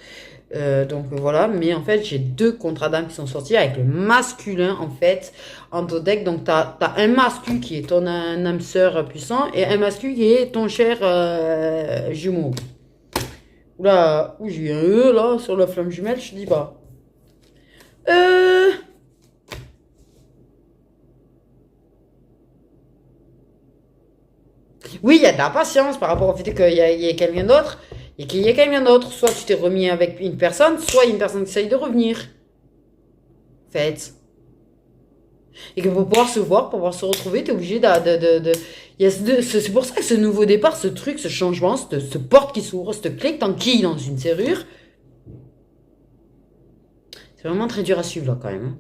Donc voilà, mais en fait j'ai 2 contrats d'âme qui sont sortis avec le masculin en fait en deck. Donc t'as un masculin qui est ton âme sœur puissant et un masculin qui est ton cher jumeau. Oula, où j'ai eu un E là sur la flamme jumelle, je dis pas. Oui, il y a de la patience par rapport au fait qu'il y ait quelqu'un d'autre et qu'il y ait quelqu'un d'autre. Soit tu t'es remis avec une personne, soit il y a une personne qui essaye de revenir. Faites. Et que pour pouvoir se voir, pour pouvoir se retrouver, t'es obligé c'est pour ça que ce nouveau départ, ce truc, ce changement, cette porte qui s'ouvre, cette clé que t'enquilles dans une serrure, c'est vraiment très dur à suivre là quand même, hein.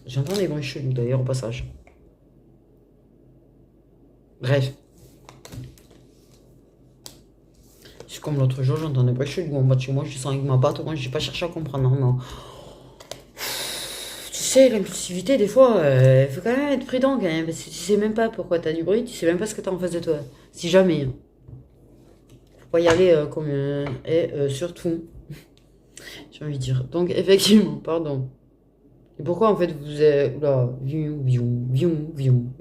J'entends des bruits chelous d'ailleurs au passage. Bref. C'est comme l'autre jour, j'entends des bruits chelous en bas de chez moi, je sens avec ma batte, moi j'ai pas cherché à comprendre, non, mais tu sais, l'impulsivité, des fois, il faut quand même être prudent quand même. Parce que tu sais même pas pourquoi t'as du bruit, tu sais même pas ce que t'as en face de toi. Si jamais, hein. Faut pas y aller comme. Et surtout, j'ai envie de dire. Donc, effectivement, pardon. Et pourquoi en fait vous êtes. Là, viou.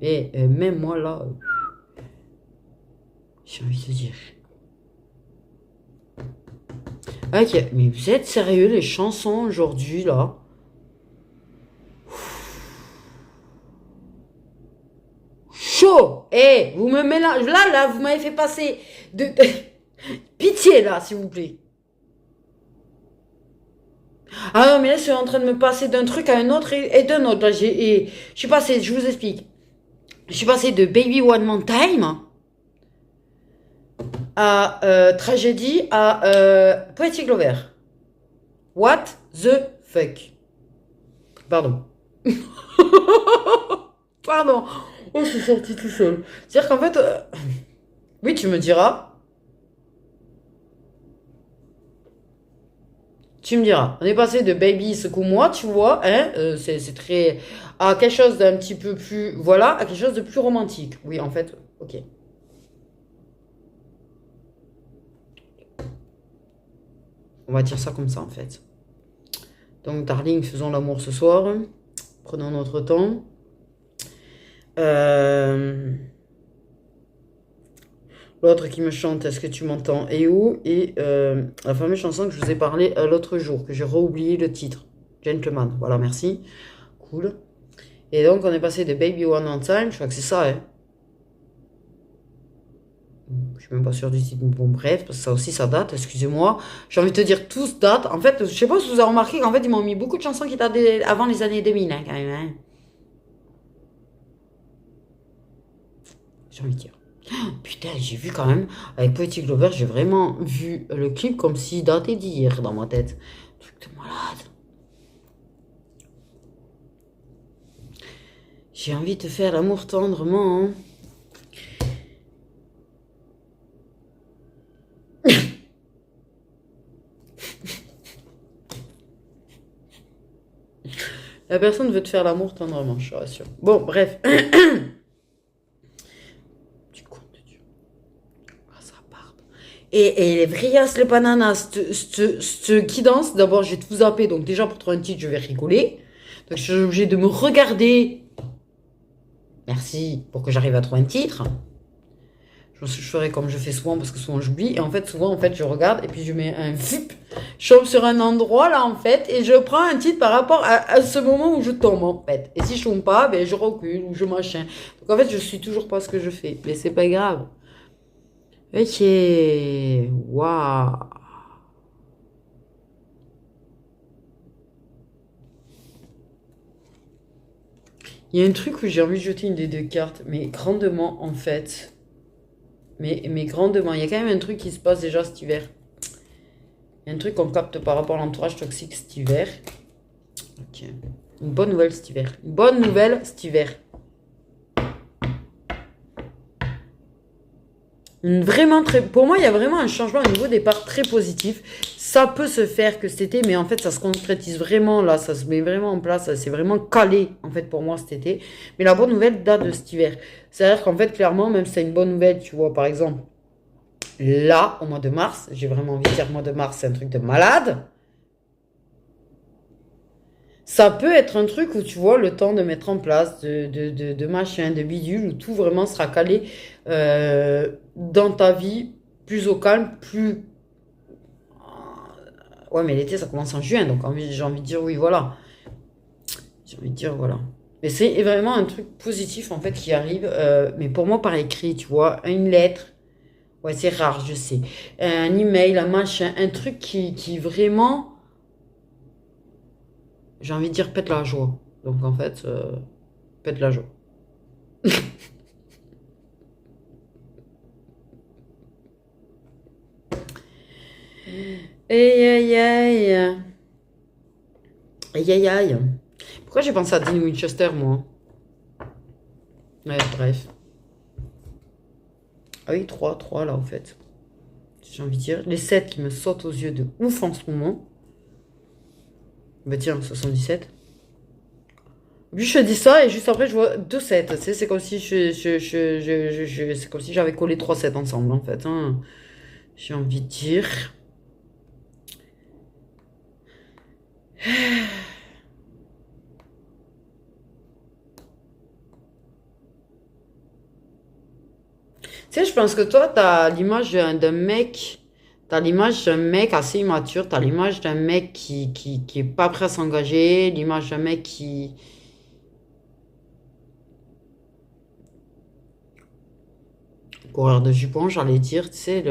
Et même moi là, j'ai envie de dire. Ok, mais vous êtes sérieux, les chansons aujourd'hui, là? Chaud! Eh, vous me mélangez. Là, vous m'avez fait passer de. Pitié, là, s'il vous plaît. Ah non, mais là, je suis en train de me passer d'un truc à un autre et d'un autre. Là, je suis passé, je vous explique. Je suis passé de Baby One More Time à Tragédie à Poetic Lover. What the fuck? Pardon. Pardon. Oh, je suis sortie tout seul. C'est-à-dire qu'en fait, oui, tu me diras. Tu me diras. On est passé de Baby Secoue-moi, tu vois, hein, c'est très. À quelque chose d'un petit peu plus. Voilà, à quelque chose de plus romantique. Oui, en fait, ok. On va dire ça comme ça, en fait. Donc, darling, faisons l'amour ce soir. Prenons notre temps. Euh, L'autre qui me chante, est-ce que tu m'entends? Et où? Et la fameuse chanson que je vous ai parlé l'autre jour, que j'ai oublié le titre. Gentleman. Voilà, merci. Cool. Et donc, on est passé de Baby One on Time, je crois que c'est ça, hein. Je suis même pas sûre du titre. Bon, bref, parce que ça aussi, ça date, excusez-moi. J'ai envie de te dire, tous datent. En fait, je sais pas si vous avez remarqué qu'en fait, ils m'ont mis beaucoup de chansons qui datent avant les années 2000, hein, quand même, hein. J'ai envie de dire. Putain, j'ai vu quand même, avec Poetic Lover, j'ai vraiment vu le clip comme s'il datait d'hier dans ma tête. Truc de malade. J'ai envie de faire l'amour tendrement, hein. La personne veut te faire l'amour tendrement, je suis rassure. Bon, bref. Du con de Dieu. Ah, ça part. Et les Vrias, les bananas, ce qui danse, d'abord, je vais tout zapper. Donc, déjà, pour trouver un titre, je vais rigoler. Donc, je suis obligée de me regarder. Merci, pour que j'arrive à trouver un titre. Je ferai comme je fais souvent, parce que souvent j'oublie. Et en fait, souvent, en fait, je regarde et puis je mets un zip. Je tombe sur un endroit, là, en fait, et je prends un titre par rapport à ce moment où je tombe, en fait. Et si je tombe pas, ben, je recule ou je machin. Donc, en fait, je suis toujours pas ce que je fais. Mais c'est pas grave. Ok. Waouh. Il y a un truc où j'ai envie de jeter une des deux cartes, mais grandement, en fait. Mais grandement. Il y a quand même un truc qui se passe déjà cet hiver. Il y a un truc qu'on capte par rapport à l'entourage toxique cet hiver. Ok. Une bonne nouvelle cet hiver. Une bonne nouvelle cet hiver. Vraiment très, pour moi, il y a vraiment un changement au niveau des parts très positif. Ça peut se faire que cet été, mais en fait, ça se concrétise vraiment là. Ça se met vraiment en place. C'est vraiment calé, en fait, pour moi cet été. Mais la bonne nouvelle date de cet hiver. C'est-à-dire qu'en fait, clairement, même si c'est une bonne nouvelle, tu vois, par exemple, là, au mois de mars, j'ai vraiment envie de dire mois de mars, c'est un truc de malade. Ça peut être un truc où tu vois le temps de mettre en place, de machin, de bidule, où tout vraiment sera calé dans ta vie, plus au calme, plus. Ouais, mais l'été, ça commence en juin, donc j'ai envie de dire oui, voilà. J'ai envie de dire voilà. Mais c'est vraiment un truc positif en fait qui arrive, mais pour moi par écrit, tu vois, une lettre, ouais, c'est rare, je sais. Un email, un machin, un truc qui vraiment, j'ai envie de dire pète la joie. Donc en fait, pète la joie. Aïe aïe aïe. Aïe aïe aïe. Pourquoi j'ai pensé à Dean Winchester, moi? Ouais, bref. Ah oui, 3 là, en fait. J'ai envie de dire. Les 7 qui me sautent aux yeux de ouf en ce moment. Bah tiens, 77. Puis je dis ça et juste après je vois 2 7. Tu sais, c'est comme si c'est comme si j'avais collé 3 7 ensemble, en fait, hein. J'ai envie de dire. Tu sais, je pense que toi, t'as l'image d'un mec. T'as l'image d'un mec assez immature, t'as l'image d'un mec qui est pas prêt à s'engager, l'image d'un mec qui... Coureur de jupons, j'allais dire, tu sais,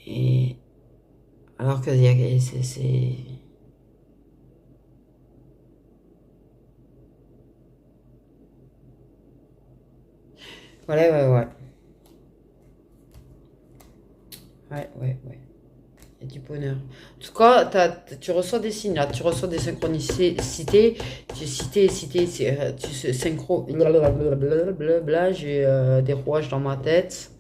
Et... Alors que c'est... Ouais, ouais, ouais. Ouais, ouais, ouais. Il y a du bonheur. En tout cas, tu reçois des signes, là. Tu reçois des synchronicités. Tu synchro... Blablabla, j'ai des rouages dans ma tête.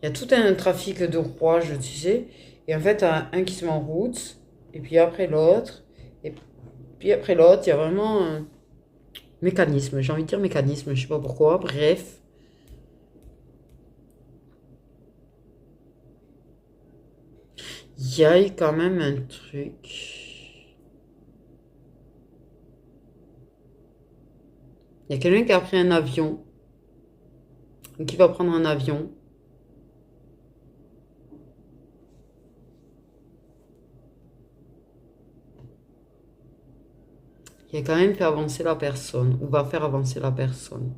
Il y a tout un trafic de rouages, tu sais. Et en fait, t'as un qui se met en route. Et puis après l'autre. Et puis après l'autre, il y a vraiment un mécanisme. J'ai envie de dire mécanisme, je sais pas pourquoi. Bref. Il y a eu quand même un truc. Il y a quelqu'un qui a pris un avion. Qui va prendre un avion. Qui a quand même fait avancer la personne. Ou va faire avancer la personne.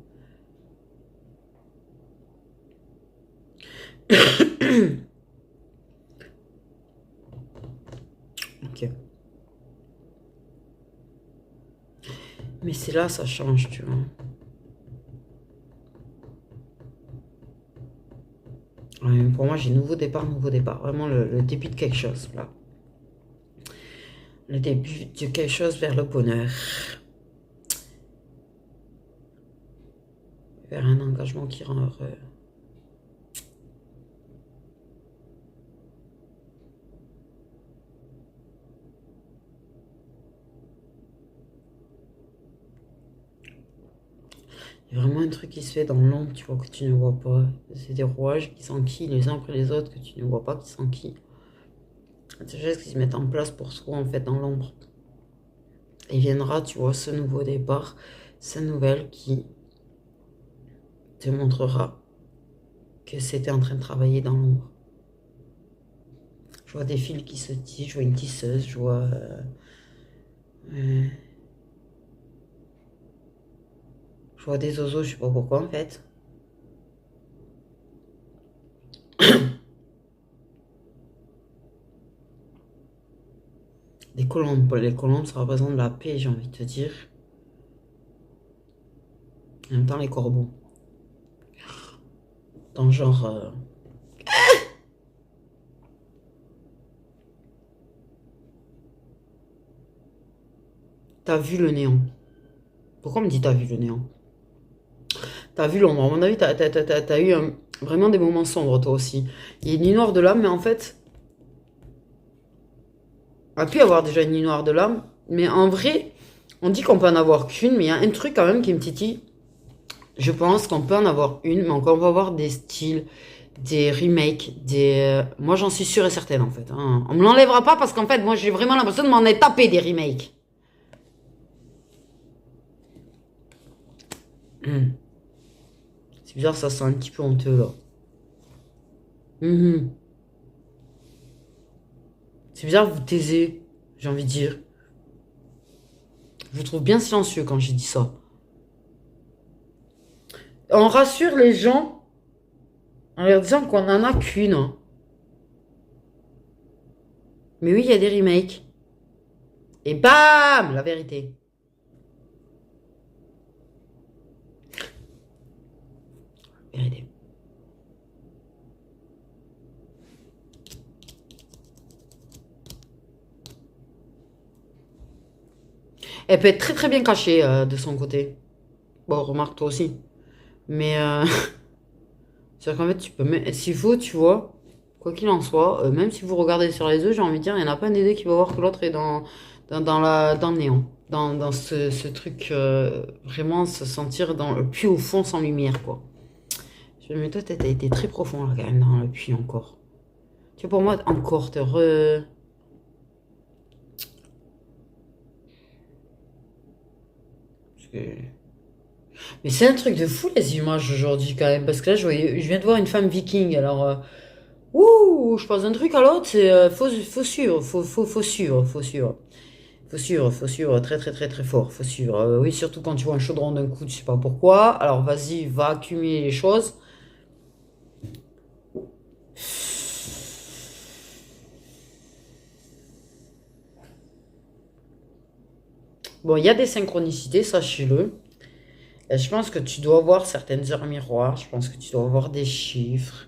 Ok. Mais c'est là, ça change, tu vois. Pour moi, j'ai nouveau départ, nouveau départ. Vraiment le début de quelque chose, là. Le début de quelque chose vers le bonheur. Vers un engagement qui rend heureux. Il y a vraiment un truc qui se fait dans l'ombre, tu vois, que tu ne vois pas. C'est des rouages qui s'enquillent les uns après les autres, que tu ne vois pas qui s'enquillent. C'est des choses qui se mettent en place pour soi, en fait, dans l'ombre. Et viendra, tu vois, ce nouveau départ, cette nouvelle qui te montrera que c'était en train de travailler dans l'ombre. Je vois des fils qui se tissent, je vois une tisseuse, je vois... euh, je vois des oiseaux, je sais pas pourquoi, en fait. Des colombes. Les colombes, ça représente la paix, j'ai envie de te dire. En même temps, les corbeaux. Dans genre... t'as vu le néant. Pourquoi on me dit t'as vu le néant? T'as vu l'ombre. À mon avis, t'as eu vraiment des moments sombres, toi aussi. Il y a une nuit noire de l'âme, mais en fait, il a pu y avoir déjà une nuit noire de l'âme. Mais en vrai, on dit qu'on peut en avoir qu'une, mais il y a un truc quand même qui me titille. Je pense qu'on peut en avoir une, mais encore on va avoir des styles, des remakes, des... Moi, j'en suis sûre et certaine, en fait. Hein. On me l'enlèvera pas parce qu'en fait, moi, j'ai vraiment l'impression de m'en être tapé des remakes. C'est bizarre, ça sent un petit peu honteux, là. Mhm. C'est bizarre, vous taisez, j'ai envie de dire. Je vous trouve bien silencieux quand j'ai dit ça. On rassure les gens en leur disant qu'on en a qu'une. Hein. Mais oui, il y a des remakes. Et bam, la vérité. Vérité. Elle peut être très très bien cachée de son côté. Bon, remarque toi aussi. Mais c'est-à-dire qu'en fait, tu peux, s'il faut, tu vois, quoi qu'il en soit, même si vous regardez sur les œufs, j'ai envie de dire, il n'y en a pas un des deux qui va voir que l'autre est dans le néant. Dans ce truc, vraiment se sentir dans le puits au fond sans lumière, quoi. Mais toi, t'as été très profond, là, quand même, dans le puits encore. Tu vois, pour moi, encore, te re... Parce que Mais c'est un truc de fou les images aujourd'hui quand même. Parce que là, je viens de voir une femme viking. Alors, ouh, je passe d'un truc à l'autre. C'est faut suivre, faut suivre, faut suivre. Faut suivre très très très très fort. Faut suivre. Oui, surtout quand tu vois un chaudron d'un coup, tu sais pas pourquoi. Alors vas-y, va accumuler les choses. Bon, il y a des synchronicités, sachez-le. Je pense que tu dois voir certaines heures miroirs. Je pense que tu dois voir des chiffres.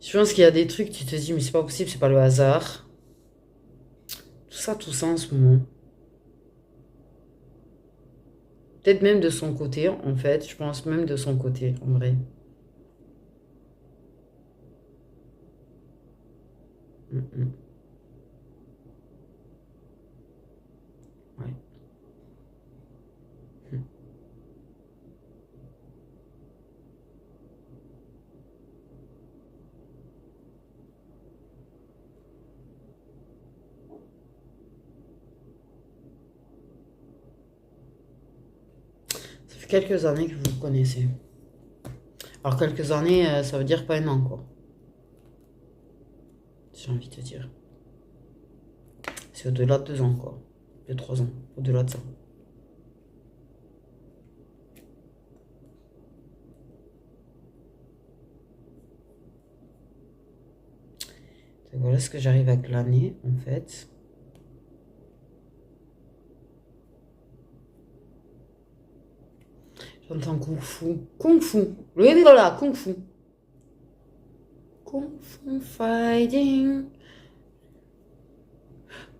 Je pense qu'il y a des trucs, tu te dis, mais c'est pas possible, c'est pas le hasard. Tout ça en ce moment. Peut-être même de son côté, en fait. Je pense même de son côté, en vrai. Mm, mm, ouais. Mm. Ça fait quelques années que vous vous connaissez. Alors, quelques années, ça veut dire pas un an, quoi. J'ai envie de te dire. C'est au-delà de 2 ans, quoi. De 3 ans. Au-delà de ça. Donc, voilà ce que j'arrive à glaner, en fait. J'entends Kung Fu. Kung Fu. Le là, Kung Fu. Kung Fu Fighting.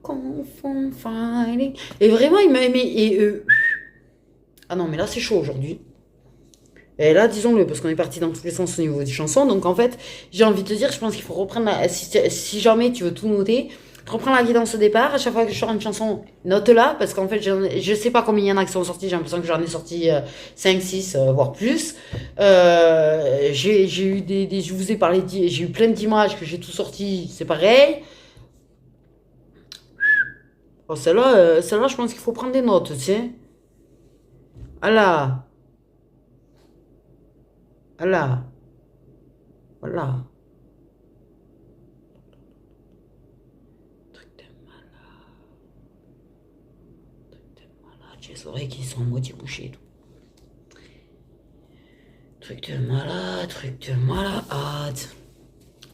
Kung Fu Fighting. Et vraiment, il m'a aimé. Et ah non, mais là, c'est chaud aujourd'hui. Et là, disons-le, parce qu'on est parti dans tous les sens au niveau des chansons. Donc, en fait, j'ai envie de te dire, je pense qu'il faut reprendre. Si jamais tu veux tout noter, reprends la guidance au départ. À chaque fois que je sors une chanson, note-la. Parce qu'en fait, je sais pas combien il y en a qui sont sortis. J'ai l'impression que j'en ai sorti 5, 6, voire plus. J'ai eu je vous ai parlé, j'ai eu plein d'images que j'ai tout sorti. C'est pareil. Bon, celle-là, je pense qu'il faut prendre des notes, tu sais. Voilà. Voilà. Voilà. Truc de malade. J'ai les oreilles qui sont à moitié bouchées et tout. Truc de malade.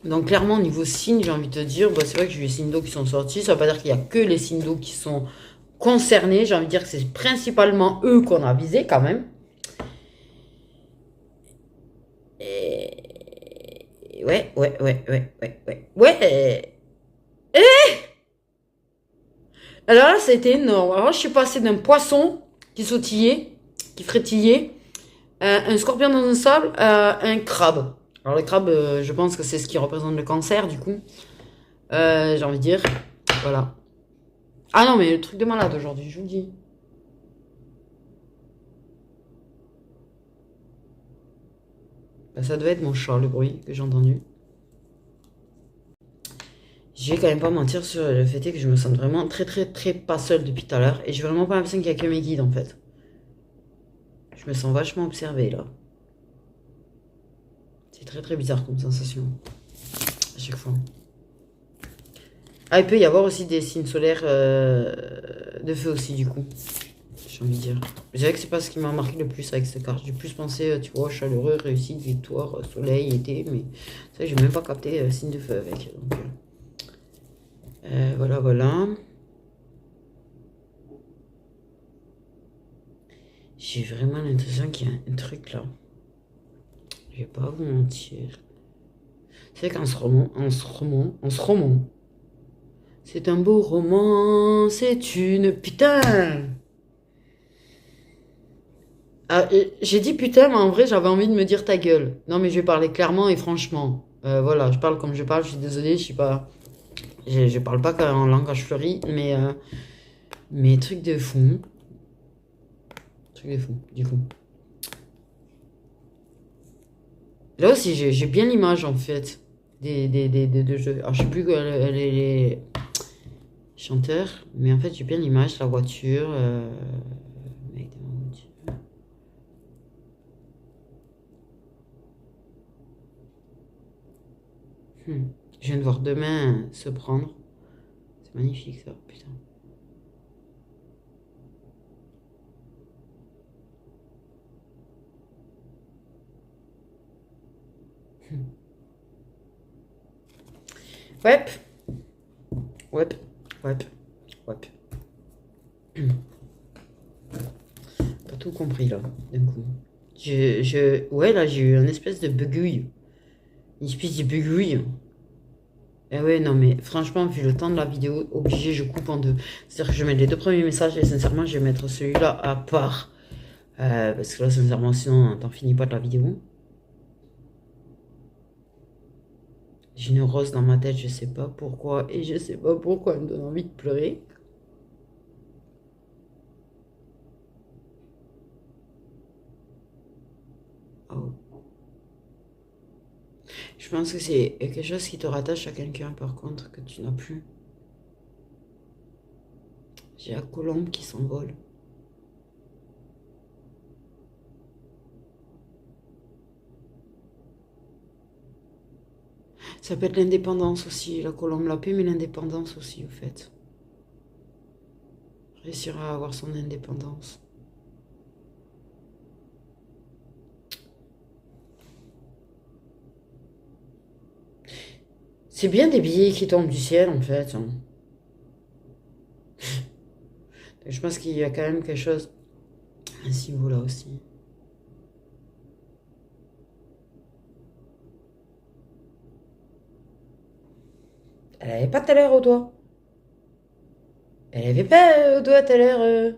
Donc clairement, au niveau signe, j'ai envie de te dire, bah, c'est vrai que j'ai eu les signes d'eau qui sont sortis. Ça veut pas dire qu'il y a que les signes d'eau qui sont concernés. J'ai envie de dire que c'est principalement eux qu'on a visés quand même. Et... Ouais. Alors là, ça a été énorme. Alors, je suis passée d'un poisson qui sautillait, qui frétillait, un scorpion dans un sable, un crabe. Alors, le crabe, je pense que c'est ce qui représente le cancer, du coup. J'ai envie de dire. Voilà. Ah non, mais le truc de malade aujourd'hui, je vous le dis. Bah, ça devait être mon chat, le bruit que j'ai entendu. Je vais quand même pas mentir sur le fait que je me sens vraiment très très très pas seule depuis tout à l'heure. Et j'ai vraiment pas l'impression qu'il y a que mes guides en fait. Je me sens vachement observée là. C'est très très bizarre comme sensation. À chaque fois. Ah, il peut y avoir aussi des signes solaires de feu aussi du coup. J'ai envie de dire. Je dirais que c'est pas ce qui m'a marqué le plus avec cette carte. J'ai plus pensé, tu vois, chaleureux, réussite, victoire, soleil, été. Mais ça, j'ai même pas capté signe de feu avec. Donc, voilà. J'ai vraiment l'impression qu'il y a un truc là. Je vais pas vous mentir. C'est qu'en ce roman, c'est un beau roman, c'est une putain. Ah, j'ai dit putain, mais en vrai, j'avais envie de me dire ta gueule. Non, mais je vais parler clairement et franchement. Voilà, je parle comme je parle, je suis désolée, je suis pas. Je parle pas en langage fleuri, mais truc de fou. Truc de fou, du coup. Là aussi, j'ai bien l'image en fait des deux jeux. Alors, je sais plus les chanteurs, mais en fait, j'ai bien l'image, la voiture. Mec, Hmm. Je viens de voir demain se prendre. C'est magnifique ça, putain. Ouais, ouais, ouais, ouais. Pas tout compris là, d'un coup. Ouais, là j'ai eu une espèce de bugouille. Une espèce de bugouille. Eh ouais, non, mais franchement, vu le temps de la vidéo, obligé, je coupe en deux. C'est-à-dire que je mets les deux premiers messages et sincèrement, je vais mettre celui-là à part. Parce que là, sincèrement, sinon, t'en finis pas de la vidéo. J'ai une rose dans ma tête, je sais pas pourquoi. Et je sais pas pourquoi elle me donne envie de pleurer. Oh. Je pense que c'est quelque chose qui te rattache à quelqu'un, par contre, que tu n'as plus. J'ai la colombe qui s'envole. Ça peut être l'indépendance aussi, la colombe la paix, mais l'indépendance aussi, au fait. Réussir à avoir son indépendance. C'est bien des billets qui tombent du ciel, en fait. Je pense qu'il y a quand même quelque chose à ce niveau-là aussi. Elle avait pas tout à l'heure au doigt. Elle avait pas au doigt tout à l'heure.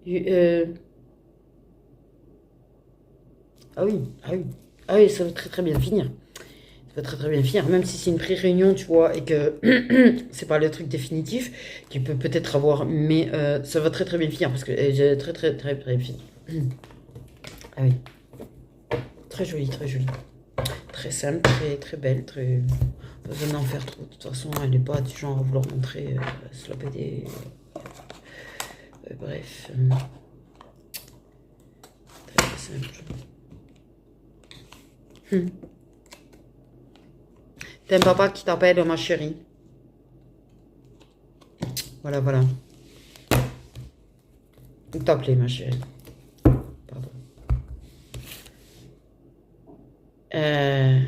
eu- euh, Ah oui, ah oui. Ah oui, ça va très très bien finir. Ça va très très bien finir. Même si c'est une pré-réunion, tu vois, et que c'est pas le truc définitif qu'il peut peut-être avoir, mais ça va très très bien finir parce que j'ai très très très très bien fini. Ah oui, très joli, très joli. Très simple, très très belle, très. Pas besoin d'en faire trop. De toute façon, elle n'est pas du genre à vouloir montrer se la péter. Bref. Très simple. T'as un papa qui t'appelle ma chérie. Voilà, voilà. Ou t'appeler ma chérie. Pardon. Euh...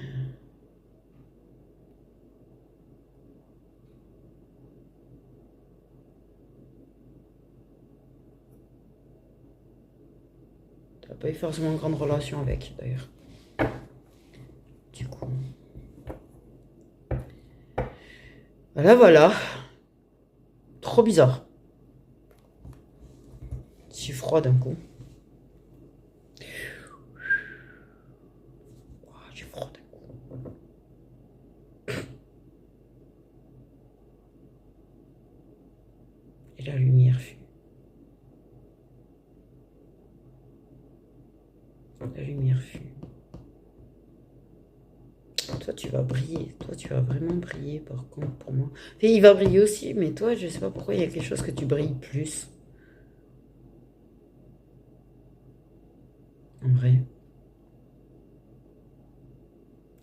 T'as pas eu forcément une grande relation avec, d'ailleurs. Du coup. Voilà, voilà. Trop bizarre. Si froid d'un coup. Oh, j'ai froid d'un coup. Et la lumière fut. La lumière fut. Toi, tu vas briller. Toi, tu vas vraiment briller, par contre, pour moi. Et il va briller aussi, mais toi, je sais pas pourquoi il y a quelque chose que tu brilles plus. En vrai.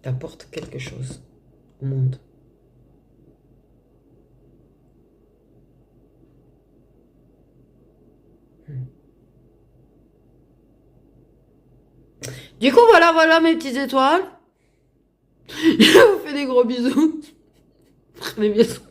T'apportes quelque chose au monde. Du coup, voilà, voilà mes petites étoiles. Je vous fais des gros bisous. Prenez bien soin.